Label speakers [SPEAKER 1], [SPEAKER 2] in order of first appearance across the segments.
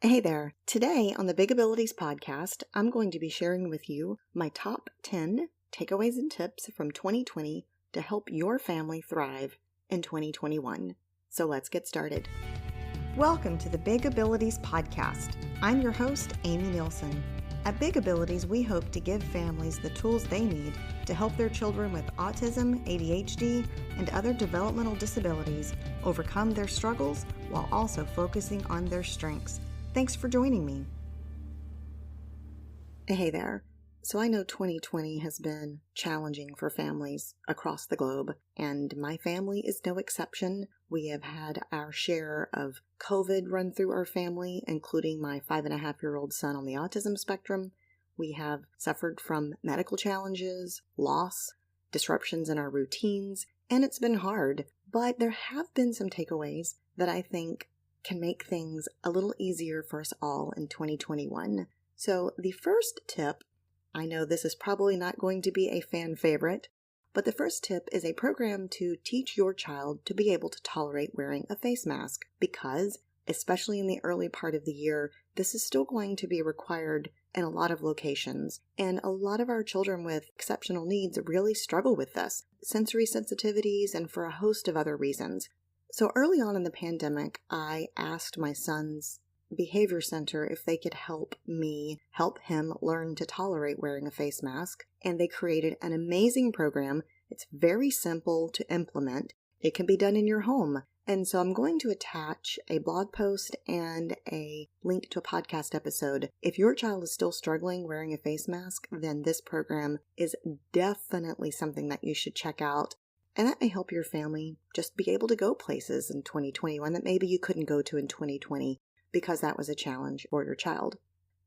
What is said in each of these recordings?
[SPEAKER 1] Hey there. Today on the Big Abilities podcast, I'm going to be sharing with you my top 10 takeaways and tips from 2020 to help your family thrive in 2021. So let's get started. Welcome to the Big Abilities podcast. I'm your host, Amy Nielsen. At Big Abilities, we hope to give families the tools they need to help their children with autism, ADHD, and other developmental disabilities overcome their struggles while also focusing on their strengths. Thanks for joining me. Hey there. So I know 2020 has been challenging for families across the globe, and my family is no exception. We have had our share of COVID run through our family, including my 5.5-year-old son on the autism spectrum. We have suffered from medical challenges, loss, disruptions in our routines, and it's been hard. But there have been some takeaways that I think can make things a little easier for us all in 2021. So the first tip, I know this is probably not going to be a fan favorite, but the first tip is a program to teach your child to be able to tolerate wearing a face mask because, especially in the early part of the year, this is still going to be required in a lot of locations. And a lot of our children with exceptional needs really struggle with this, sensory sensitivities, and for a host of other reasons. So early on in the pandemic, I asked my son's behavior center if they could help him learn to tolerate wearing a face mask. And they created an amazing program. It's very simple to implement. It can be done in your home. And so I'm going to attach a blog post and a link to a podcast episode. If your child is still struggling wearing a face mask, then this program is definitely something that you should check out. And that may help your family just be able to go places in 2021 that maybe you couldn't go to in 2020 because that was a challenge for your child.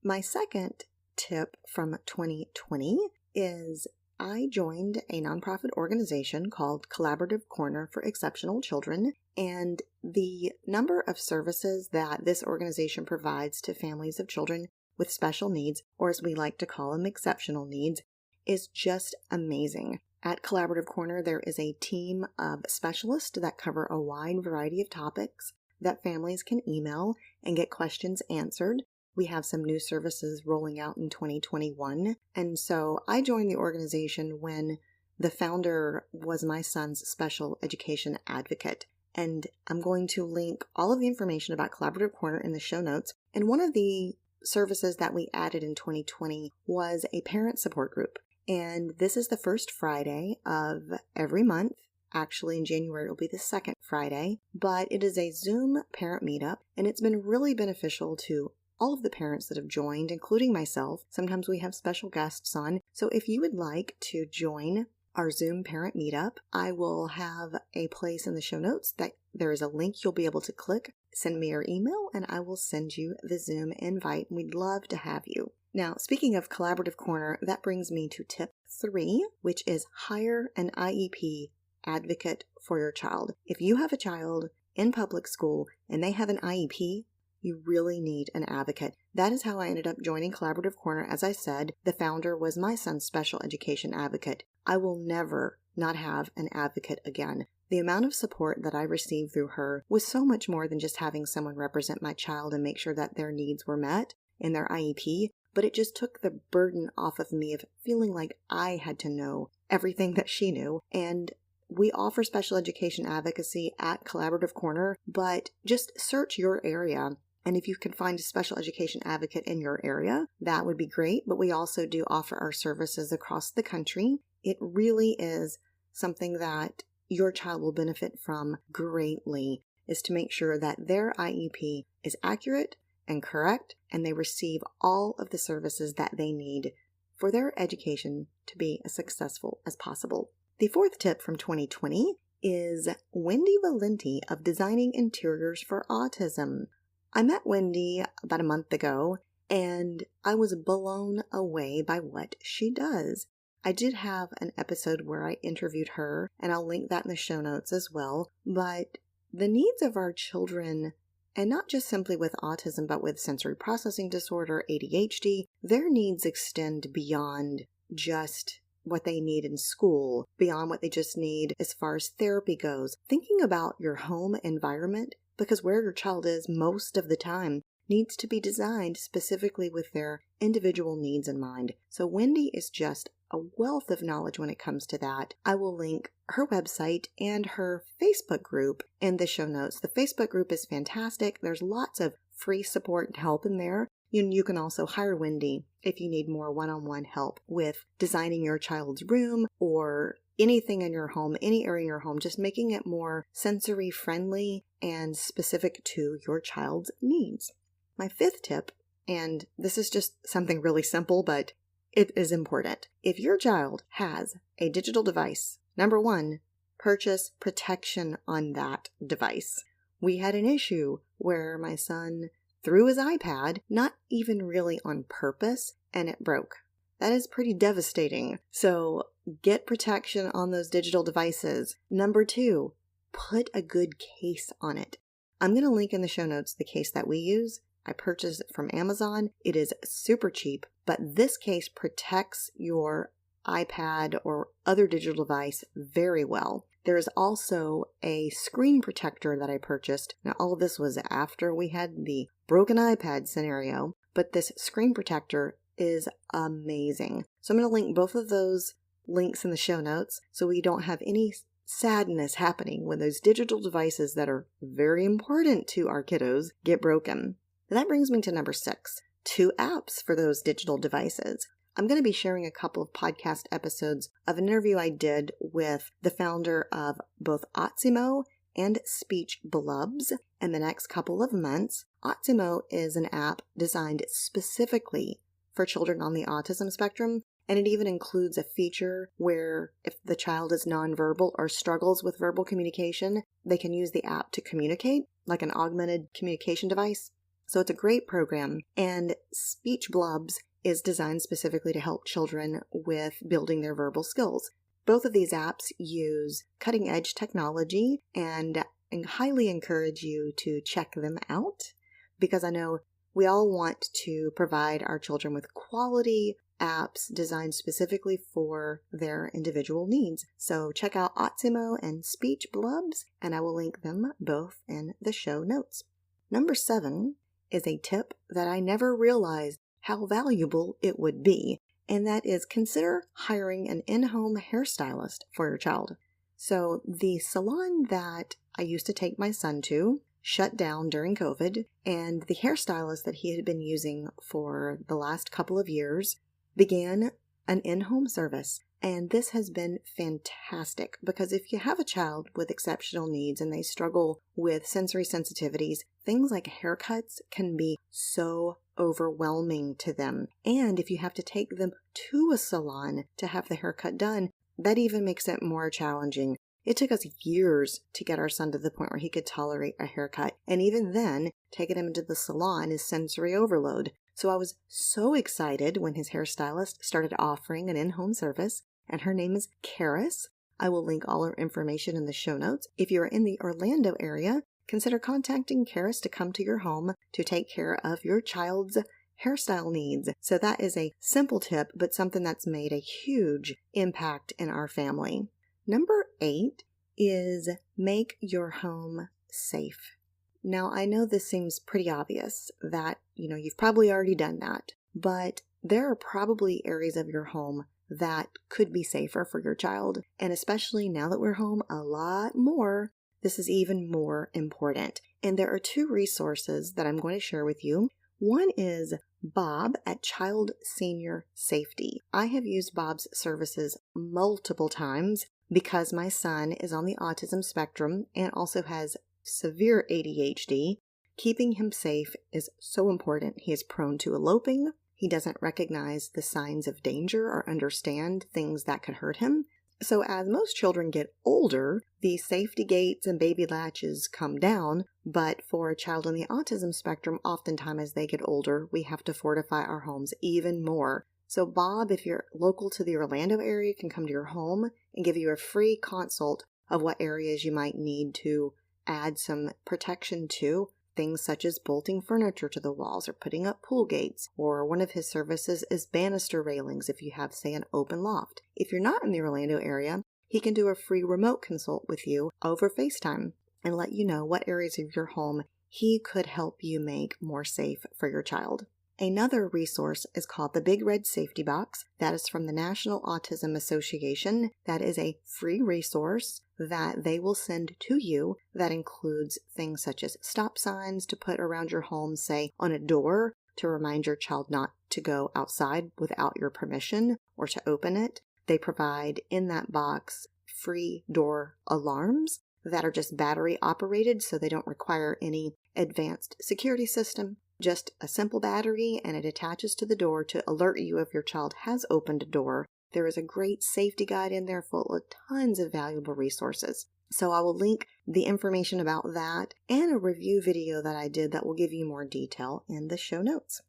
[SPEAKER 1] My second tip from 2020 is I joined a nonprofit organization called Collaborative Corner for Exceptional Children, and the number of services that this organization provides to families of children with special needs, or as we like to call them, exceptional needs, is just amazing. At Collaborative Corner, there is a team of specialists that cover a wide variety of topics that families can email and get questions answered. We have some new services rolling out in 2021. And so I joined the organization when the founder was my son's special education advocate. And I'm going to link all of the information about Collaborative Corner in the show notes. And one of the services that we added in 2020 was a parent support group. And this is the first Friday of every month. Actually, in January, it will be the second Friday. But it is a Zoom parent meetup, and it's been really beneficial to all of the parents that have joined, including myself. Sometimes we have special guests on. So if you would like to join our Zoom parent meetup, I will have a place in the show notes that there is a link you'll be able to click. Send me your email, and I will send you the Zoom invite. We'd love to have you. Now, speaking of Collaborative Corner, that brings me to tip 3, which is hire an IEP advocate for your child. If you have a child in public school and they have an IEP, you really need an advocate. That is how I ended up joining Collaborative Corner. As I said, the founder was my son's special education advocate. I will never not have an advocate again. The amount of support that I received through her was so much more than just having someone represent my child and make sure that their needs were met in their IEP. But it just took the burden off of me of feeling like I had to know everything that she knew. And we offer special education advocacy at Collaborative Corner, but just search your area. And if you can find a special education advocate in your area, that would be great. But we also do offer our services across the country. It really is something that your child will benefit from greatly, is to make sure that their IEP is accurate and correct, and they receive all of the services that they need for their education to be as successful as possible. The fourth tip from 2020 is Wendy Valenti of Designing Interiors for Autism. I met Wendy about a month ago, and I was blown away by what she does. I did have an episode where I interviewed her, and I'll link that in the show notes as well, but the needs of our children, and not just simply with autism, but with sensory processing disorder, ADHD, their needs extend beyond just what they need in school, beyond what they just need as far as therapy goes. Thinking about your home environment, because where your child is most of the time needs to be designed specifically with their individual needs in mind. So Wendy is just a wealth of knowledge when it comes to that. I will link her website and her Facebook group in the show notes. The Facebook group is fantastic. There's lots of free support and help in there. You can also hire Wendy if you need more one-on-one help with designing your child's room or anything in your home, any area in your home, just making it more sensory friendly and specific to your child's needs. My fifth tip, and this is just something really simple, but it is important. If your child has a digital device, number one, purchase protection on that device. We had an issue where my son threw his iPad, not even really on purpose, and it broke. That is pretty devastating. So get protection on those digital devices. Number two, put a good case on it. I'm going to link in the show notes the case that we use. I purchased it from Amazon. It is super cheap, but this case protects your iPad or other digital device very well. There is also a screen protector that I purchased. Now, all of this was after we had the broken iPad scenario, but this screen protector is amazing. So I'm going to link both of those links in the show notes so we don't have any sadness happening when those digital devices that are very important to our kiddos get broken. And that brings me to number 6, 2 apps for those digital devices. I'm going to be sharing a couple of podcast episodes of an interview I did with the founder of both Autism and Speech Blubs in the next couple of months. Autism is an app designed specifically for children on the autism spectrum, and it even includes a feature where if the child is nonverbal or struggles with verbal communication, they can use the app to communicate, like an augmented communication device. So it's a great program, and Speech Blubs is designed specifically to help children with building their verbal skills. Both of these apps use cutting-edge technology, and I highly encourage you to check them out because I know we all want to provide our children with quality apps designed specifically for their individual needs. So check out Autism and Speech Blubs, and I will link them both in the show notes. Number 7 is a tip that I never realized how valuable it would be, and that is consider hiring an in-home hairstylist for your child. So the salon that I used to take my son to shut down during COVID, and the hairstylist that he had been using for the last couple of years began an in-home service. And this has been fantastic because if you have a child with exceptional needs and they struggle with sensory sensitivities, things like haircuts can be so overwhelming to them. And if you have to take them to a salon to have the haircut done, that even makes it more challenging. It took us years to get our son to the point where he could tolerate a haircut. And even then, taking him into the salon is sensory overload. So I was so excited when his hairstylist started offering an in-home service, and her name is Karis. I will link all her information in the show notes. If you are in the Orlando area, consider contacting Karis to come to your home to take care of your child's hairstyle needs. So that is a simple tip, but something that's made a huge impact in our family. Number 8 is make your home safe. Now, I know this seems pretty obvious that, you've probably already done that, but there are probably areas of your home that could be safer for your child. And especially now that we're home a lot more, this is even more important. And there are 2 resources that I'm going to share with you. One is Bob at Child Senior Safety. I have used Bob's services multiple times because my son is on the autism spectrum and also has severe ADHD. Keeping him safe is so important. He is prone to eloping. He doesn't recognize the signs of danger or understand things that could hurt him. So as most children get older, the safety gates and baby latches come down, but for a child on the autism spectrum, oftentimes as they get older, we have to fortify our homes even more. So Bob, if you're local to the Orlando area, can come to your home and give you a free consult of what areas you might need to add some protection to. Things such as bolting furniture to the walls or putting up pool gates, or one of his services is banister railings if you have, say, an open loft. If you're not in the Orlando area, he can do a free remote consult with you over FaceTime and let you know what areas of your home he could help you make more safe for your child. Another resource is called the Big Red Safety Box. That is from the National Autism Association. That is a free resource that they will send to you that includes things such as stop signs to put around your home, say on a door, to remind your child not to go outside without your permission or to open it. They provide in that box free door alarms that are just battery operated, so they don't require any advanced security system. Just a simple battery, and it attaches to the door to alert you if your child has opened a door. There is a great safety guide in there full of tons of valuable resources. So I will link the information about that and a review video that I did that will give you more detail in the show notes.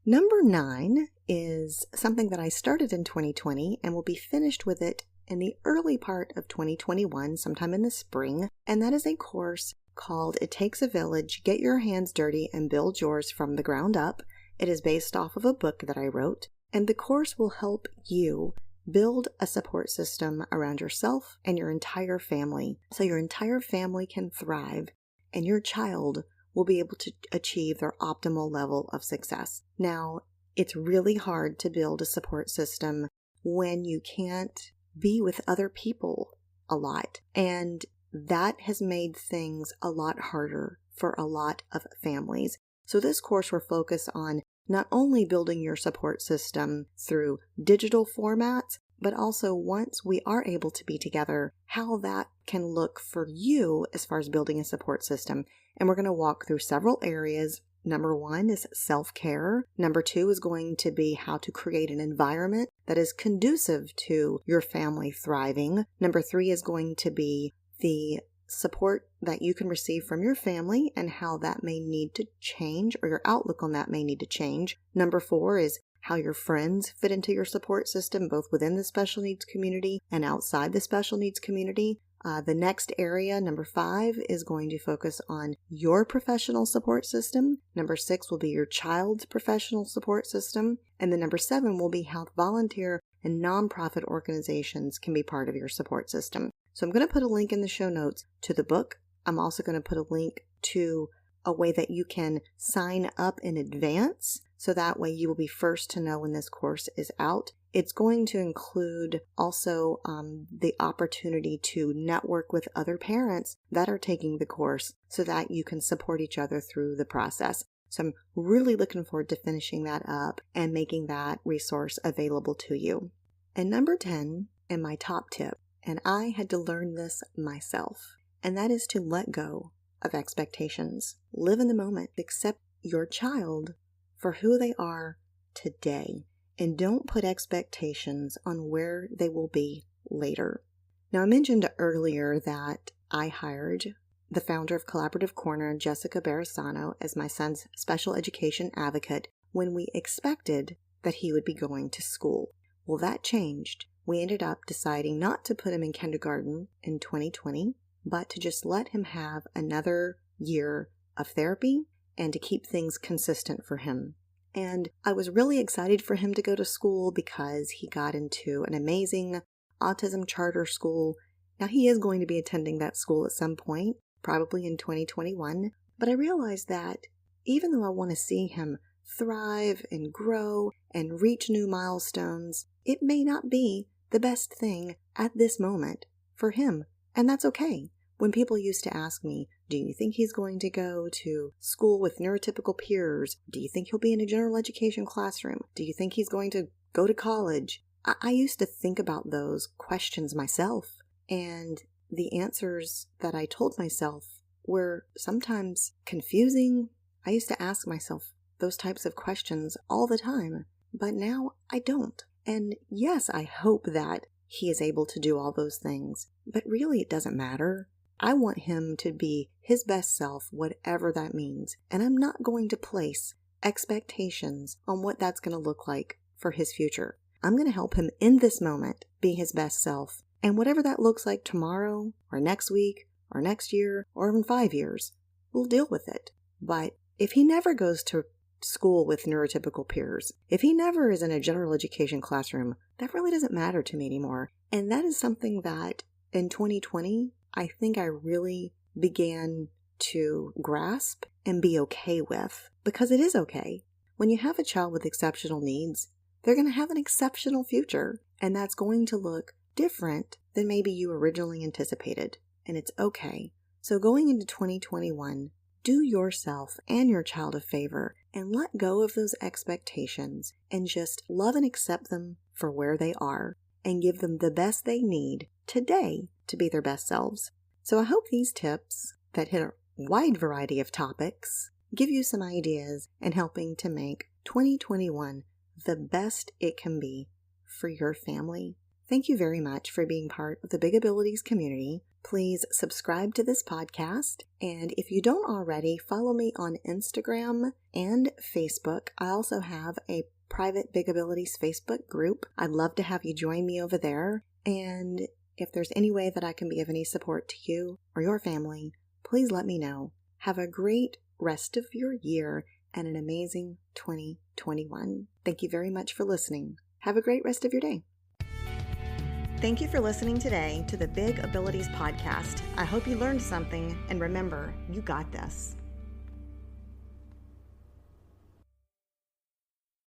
[SPEAKER 1] Number 9 is something that I started in 2020 and will be finished with it in the early part of 2021, sometime in the spring, and that is a course called It Takes a Village, Get Your Hands Dirty and Build Yours from the Ground Up. It is based off of a book that I wrote, and the course will help you build a support system around yourself and your entire family, so your entire family can thrive and your child will be able to achieve their optimal level of success. Now, it's really hard to build a support system when you can't be with other people a lot, and that has made things a lot harder for a lot of families. So this course will focus on not only building your support system through digital formats, but also once we are able to be together, how that can look for you as far as building a support system. And we're going to walk through several areas. Number 1 is self-care. Number 2 is going to be how to create an environment that is conducive to your family thriving. Number 3 is going to be the support that you can receive from your family and how that may need to change, or your outlook on that may need to change. Number 4 is how your friends fit into your support system, both within the special needs community and outside the special needs community. The next area, number 5, is going to focus on your professional support system. Number 6 will be your child's professional support system. And then number 7 will be how volunteer and nonprofit organizations can be part of your support system. So I'm going to put a link in the show notes to the book. I'm also going to put a link to a way that you can sign up in advance, so that way you will be first to know when this course is out. It's going to include also the opportunity to network with other parents that are taking the course so that you can support each other through the process. So I'm really looking forward to finishing that up and making that resource available to you. And number 10, and my top tip, and I had to learn this myself, and that is to let go of expectations. Live in the moment. Accept your child for who they are today, and don't put expectations on where they will be later. Now, I mentioned earlier that I hired the founder of Collaborative Corner, Jessica Barisano, as my son's special education advocate when we expected that he would be going to school. Well, that changed. We ended up deciding not to put him in kindergarten in 2020, but to just let him have another year of therapy and to keep things consistent for him. And I was really excited for him to go to school because he got into an amazing autism charter school. Now, he is going to be attending that school at some point, probably in 2021, but I realized that even though I want to see him thrive and grow and reach new milestones, it may not be the best thing at this moment for him, and that's okay. When people used to ask me, do you think he's going to go to school with neurotypical peers? Do you think he'll be in a general education classroom? Do you think he's going to go to college? I used to think about those questions myself, and the answers that I told myself were sometimes confusing. I used to ask myself those types of questions all the time, but now I don't. And yes, I hope that he is able to do all those things, but really it doesn't matter. I want him to be his best self, whatever that means, and I'm not going to place expectations on what that's going to look like for his future. I'm going to help him in this moment be his best self, and whatever that looks like tomorrow, or next week, or next year, or even 5 years, we'll deal with it. But if he never goes to school with neurotypical peers, if he never is in a general education classroom, that really doesn't matter to me anymore. And that is something that in 2020, I think I really began to grasp and be okay with, because it is okay. When you have a child with exceptional needs, they're going to have an exceptional future, and that's going to look different than maybe you originally anticipated, and it's okay. So going into 2021, do yourself and your child a favor and let go of those expectations and just love and accept them for where they are and give them the best they need today to be their best selves. So I hope these tips that hit a wide variety of topics give you some ideas in helping to make 2021 the best it can be for your family. Thank you very much for being part of the Big Abilities community. Please subscribe to this podcast, and if you don't already, follow me on Instagram and Facebook. I also have a private Big Abilities Facebook group. I'd love to have you join me over there, and if there's any way that I can be of any support to you or your family, please let me know. Have a great rest of your year and an amazing 2021. Thank you very much for listening. Have a great rest of your day. Thank you for listening today to the Big Abilities Podcast. I hope you learned something, and remember, you got this.